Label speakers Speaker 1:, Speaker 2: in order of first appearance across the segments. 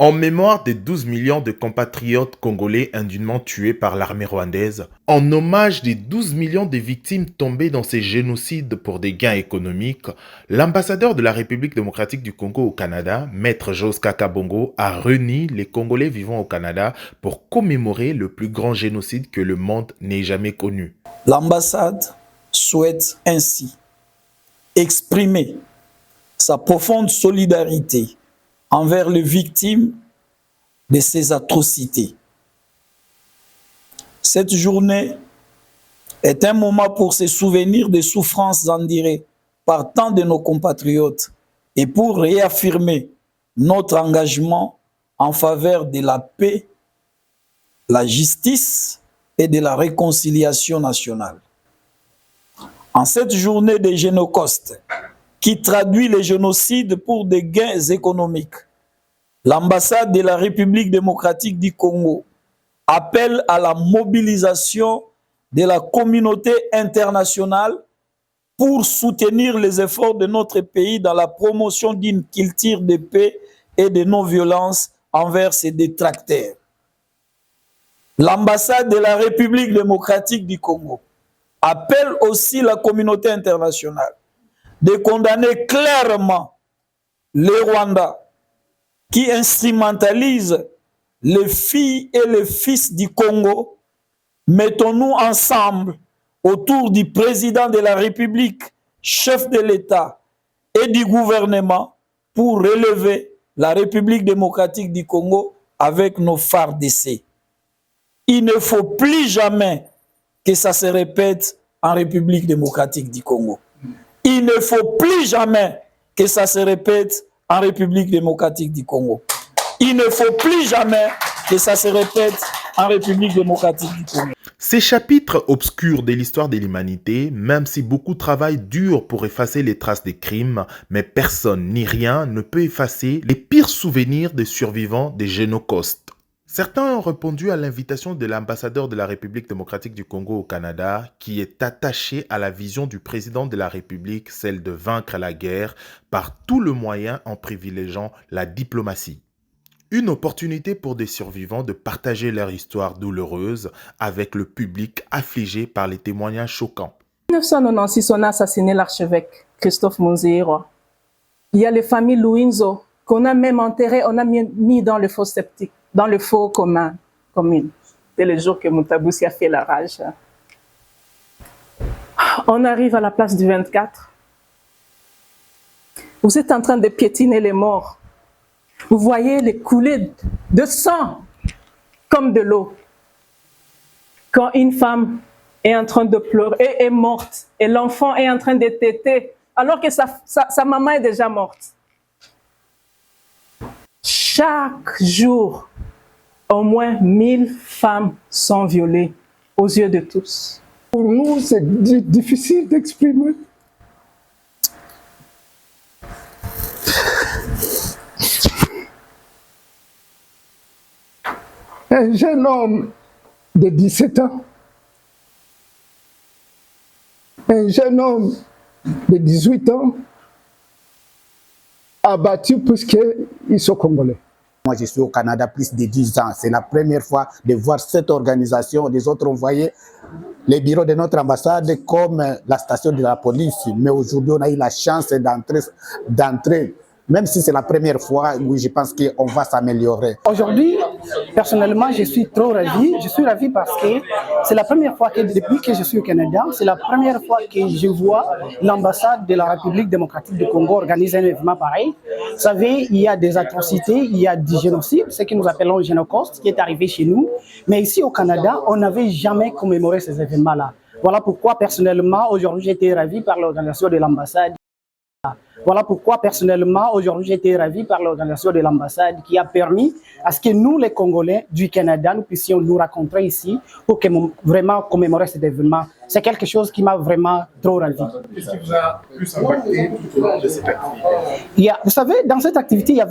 Speaker 1: En mémoire des 12 millions de compatriotes congolais indûment tués par l'armée rwandaise, en hommage des 12 millions de victimes tombées dans ces génocides pour des gains économiques, l'ambassadeur de la République démocratique du Congo au Canada, Maître Jos Kakabongo, a réuni les Congolais vivant au Canada pour commémorer le plus grand génocide que le monde n'ait jamais connu.
Speaker 2: L'ambassade souhaite ainsi exprimer sa profonde solidarité envers les victimes de ces atrocités. Cette journée est un moment pour se souvenir des souffrances endurées par tant de nos compatriotes et pour réaffirmer notre engagement en faveur de la paix, la justice et de la réconciliation nationale. En cette journée de Génocostes, qui traduit les génocides pour des gains économiques, l'ambassade de la République démocratique du Congo appelle à la mobilisation de la communauté internationale pour soutenir les efforts de notre pays dans la promotion d'une culture de paix et de non-violence envers ses détracteurs. L'ambassade de la République démocratique du Congo appelle aussi la communauté internationale de condamner clairement les Rwandais qui instrumentalisent les filles et les fils du Congo. Mettons-nous ensemble autour du président de la République, chef de l'État et du gouvernement pour relever la République démocratique du Congo avec nos phares d'essai. Il ne faut plus jamais que ça se répète en République démocratique du Congo. Il ne faut plus jamais que ça se répète en République démocratique du Congo. Il ne faut plus jamais que ça se répète en République démocratique du Congo.
Speaker 1: Ces chapitres obscurs de l'histoire de l'humanité, même si beaucoup travaillent dur pour effacer les traces des crimes, mais personne ni rien ne peut effacer les pires souvenirs des survivants des génocostes. Certains ont répondu à l'invitation de l'ambassadeur de la République démocratique du Congo au Canada, qui est attaché à la vision du président de la République, celle de vaincre la guerre par tout le moyen en privilégiant la diplomatie. Une opportunité pour des survivants de partager leur histoire douloureuse avec le public affligé par les témoignages choquants.
Speaker 3: En 1996, on a assassiné l'archevêque Christophe Monzero. Il y a les familles Louinzo qu'on a même enterrées, on a mis dans le faux septique, dans le faux commun, commune. C'est le jour que Moutaboussi a fait la rage. On arrive à la place du 24. Vous êtes en train de piétiner les morts. Vous voyez les coulées de sang comme de l'eau. Quand une femme est en train de pleurer et est morte, et l'enfant est en train de téter, alors que sa maman est déjà morte. Chaque jour, au moins 1000 femmes sont violées aux yeux de tous.
Speaker 4: Pour nous, c'est difficile d'exprimer. Un jeune homme de 17 ans, un jeune homme de 18 ans, abattu puisqu'ils sont congolais.
Speaker 5: Moi, je suis au Canada plus de 10 ans. C'est la première fois de voir cette organisation. Les autres ont voyé les bureaux de notre ambassade comme la station de la police. Mais aujourd'hui, on a eu la chance d'entrer. Même si c'est la première fois, oui, je pense qu'on va s'améliorer.
Speaker 6: Aujourd'hui, personnellement, je suis trop ravi. Je suis ravi parce que c'est la première fois que, depuis que je suis au Canada, c'est la première fois que je vois l'ambassade de la République démocratique du Congo organiser un événement pareil. Vous savez, il y a des atrocités, il y a du génocide, ce que nous appelons le génocostes, qui est arrivé chez nous. Mais ici au Canada, on n'avait jamais commémoré ces événements-là. Voilà pourquoi, personnellement, aujourd'hui, j'ai été ravi par l'organisation de l'ambassade. Voilà pourquoi, personnellement, aujourd'hui, j'ai été ravi par l'organisation de l'ambassade qui a permis à ce que nous, les Congolais du Canada, nous puissions nous rencontrer ici pour vraiment commémorer cet événement. C'est quelque chose qui m'a vraiment trop ravi.
Speaker 7: Qu'est-ce qui vous a plus impacté tout au long de cette activité?
Speaker 6: Vous savez, dans cette activité,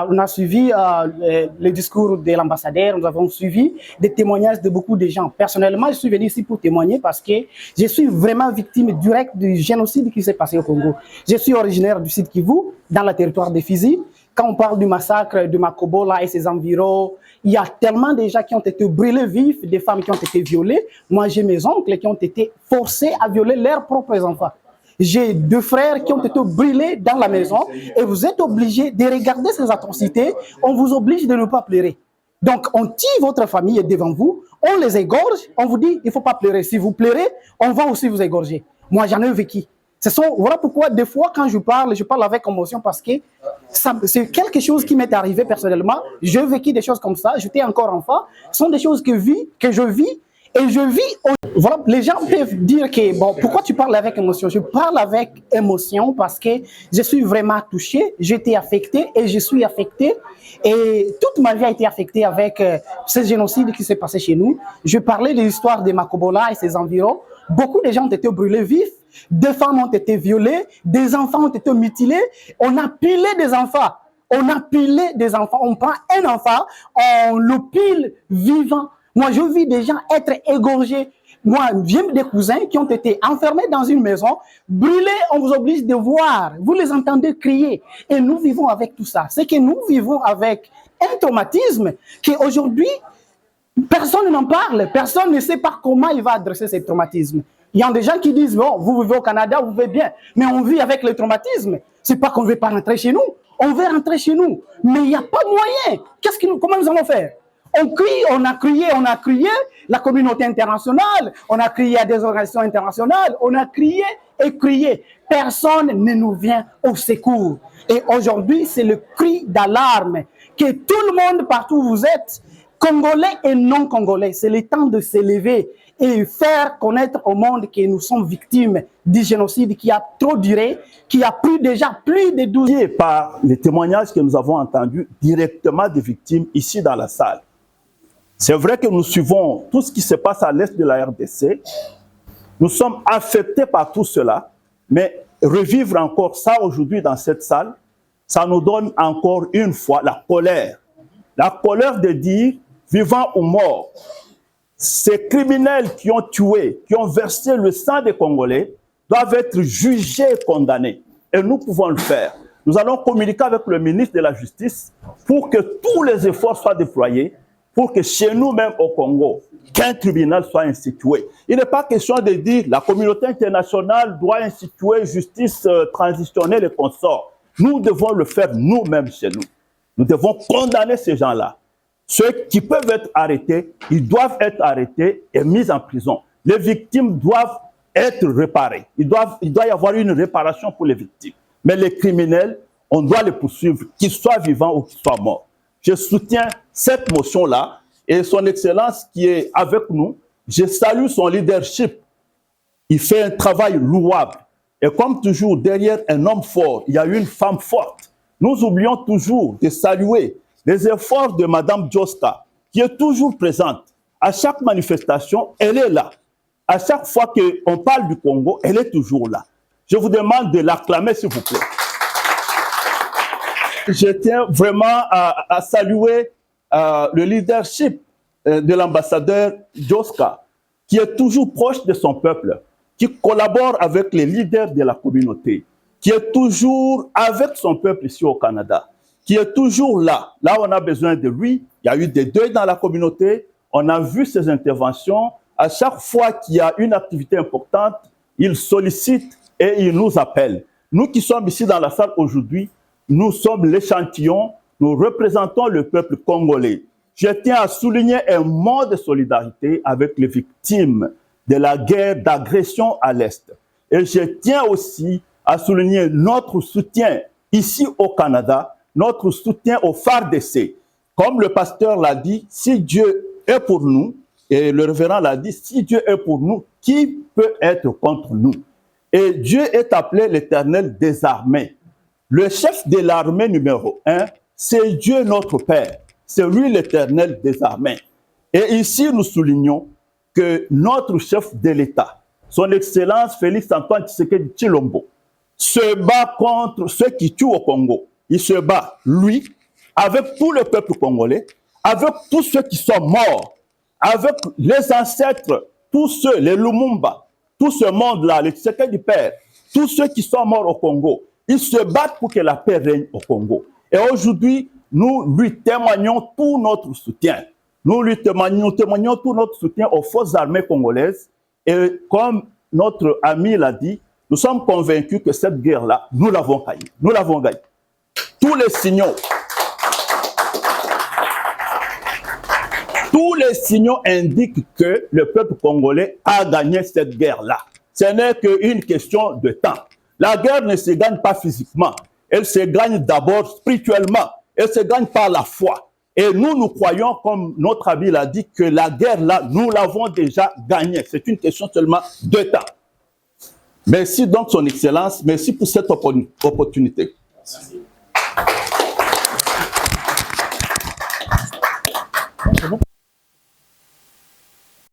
Speaker 6: on a suivi le discours de l'ambassadeur, nous avons suivi des témoignages de beaucoup de gens. Personnellement, je suis venu ici pour témoigner parce que je suis vraiment victime directe du génocide qui s'est passé au Congo. Je suis originaire du sud Kivu, dans le territoire de Fizi. Quand on parle du massacre de Makobola et ses environs, il y a tellement de gens qui ont été brûlés vifs, des femmes qui ont été violées. Moi, j'ai mes oncles qui ont été forcés à violer leurs propres enfants. J'ai 2 frères qui ont été brûlés dans la maison et vous êtes obligés de regarder ces atrocités. On vous oblige de ne pas pleurer. Donc, on tue votre famille devant vous, on les égorge, on vous dit, il ne faut pas pleurer. Si vous pleurez, on va aussi vous égorger. Moi, j'en ai vécu. Voilà pourquoi, des fois, quand je parle avec émotion parce que c'est quelque chose qui m'est arrivé personnellement. J'ai vécu des choses comme ça, j'étais encore enfant. Ce sont des choses que je vis et je vis. Voilà, les gens peuvent dire que, bon, pourquoi tu parles avec émotion? Je parle avec émotion parce que je suis vraiment touché, j'ai été affecté et je suis affecté. Et toute ma vie a été affectée avec ce génocide qui s'est passé chez nous. Je parlais de l'histoire de Makobola et ses environs. Beaucoup de gens ont été brûlés vifs, des femmes ont été violées, des enfants ont été mutilés. On a pilé des enfants. On prend un enfant, on le pile vivant. Moi, je vis des gens être égorgés. Moi, j'ai des cousins qui ont été enfermés dans une maison, brûlés, on vous oblige de voir. Vous les entendez crier. Et nous vivons avec tout ça. C'est que nous vivons avec un traumatisme qui aujourd'hui, personne n'en parle. Personne ne sait pas comment il va adresser ces traumatismes. Il y a des gens qui disent, bon, vous vivez au Canada, vous vivez bien. Mais on vit avec le traumatisme. C'est pas qu'on ne veut pas rentrer chez nous. On veut rentrer chez nous. Mais il n'y a pas de moyen. Comment nous allons faire? On crie, on a crié, la communauté internationale, on a crié à des organisations internationales, on a crié et crié. Personne ne nous vient au secours. Et aujourd'hui, c'est le cri d'alarme que tout le monde, partout où vous êtes, Congolais et non Congolais, c'est le temps de s'élever et faire connaître au monde que nous sommes victimes du génocide qui a trop duré, qui a pris déjà plus de 12 ans.
Speaker 8: Par les témoignages que nous avons entendus directement des victimes ici dans la salle. C'est vrai que nous suivons tout ce qui se passe à l'est de la RDC. Nous sommes affectés par tout cela, mais revivre encore ça aujourd'hui dans cette salle, ça nous donne encore une fois la colère. La colère de dire, vivant ou mort, ces criminels qui ont tué, qui ont versé le sang des Congolais, doivent être jugés et condamnés. Et nous pouvons le faire. Nous allons communiquer avec le ministre de la Justice pour que tous les efforts soient déployés pour que chez nous, même au Congo, qu'un tribunal soit institué. Il n'est pas question de dire la communauté internationale doit instituer justice transitionnelle et consorts. Nous devons le faire nous-mêmes chez nous. Nous devons condamner ces gens-là. Ceux qui peuvent être arrêtés, ils doivent être arrêtés et mis en prison. Les victimes doivent être réparées. Il doit y avoir une réparation pour les victimes. Mais les criminels, on doit les poursuivre, qu'ils soient vivants ou qu'ils soient morts. Je soutiens cette motion-là et son Excellence qui est avec nous, je salue son leadership. Il fait un travail louable. Et comme toujours, derrière un homme fort, il y a une femme forte. Nous oublions toujours de saluer les efforts de Mme Joska, qui est toujours présente. À chaque manifestation, elle est là. À chaque fois qu'on parle du Congo, elle est toujours là. Je vous demande de l'acclamer, s'il vous plaît. Je tiens vraiment à saluer le leadership de l'ambassadeur Joska, qui est toujours proche de son peuple, qui collabore avec les leaders de la communauté, qui est toujours avec son peuple ici au Canada, qui est toujours là. Là, on a besoin de lui. Il y a eu des deuils dans la communauté. On a vu ses interventions. À chaque fois qu'il y a une activité importante, il sollicite et il nous appelle. Nous qui sommes ici dans la salle aujourd'hui, nous sommes l'échantillon, nous représentons le peuple congolais. Je tiens à souligner un mot de solidarité avec les victimes de la guerre d'agression à l'Est. Et je tiens aussi à souligner notre soutien ici au Canada, notre soutien au FARDC. Comme le pasteur l'a dit, si Dieu est pour nous, et le révérend l'a dit, si Dieu est pour nous, qui peut être contre nous? Et Dieu est appelé l'Éternel des armées. Le chef de l'armée numéro 1, c'est Dieu notre Père. C'est lui l'Éternel des armées. Et ici, nous soulignons que notre chef de l'État, son Excellence Félix-Antoine Tshisekedi Tshilombo, se bat contre ceux qui tuent au Congo. Il se bat, lui, avec tout le peuple congolais, avec tous ceux qui sont morts, avec les ancêtres, tous ceux, les Lumumba, tout ce monde-là, les Tshisekedi Père, tous ceux qui sont morts au Congo. Ils se battent pour que la paix règne au Congo. Et aujourd'hui, nous lui témoignons tout notre soutien. Nous témoignons tout notre soutien aux forces armées congolaises. Et comme notre ami l'a dit, nous sommes convaincus que cette guerre-là, nous l'avons gagnée. Nous l'avons gagnée. Tous les signaux indiquent que le peuple congolais a gagné cette guerre-là. Ce n'est qu'une question de temps. La guerre ne se gagne pas physiquement. Elle se gagne d'abord spirituellement. Elle se gagne par la foi. Et nous croyons, comme notre ami l'a dit, que la guerre-là, nous l'avons déjà gagnée. C'est une question seulement de temps. Merci donc, Son Excellence. Merci pour cette opportunité. Merci.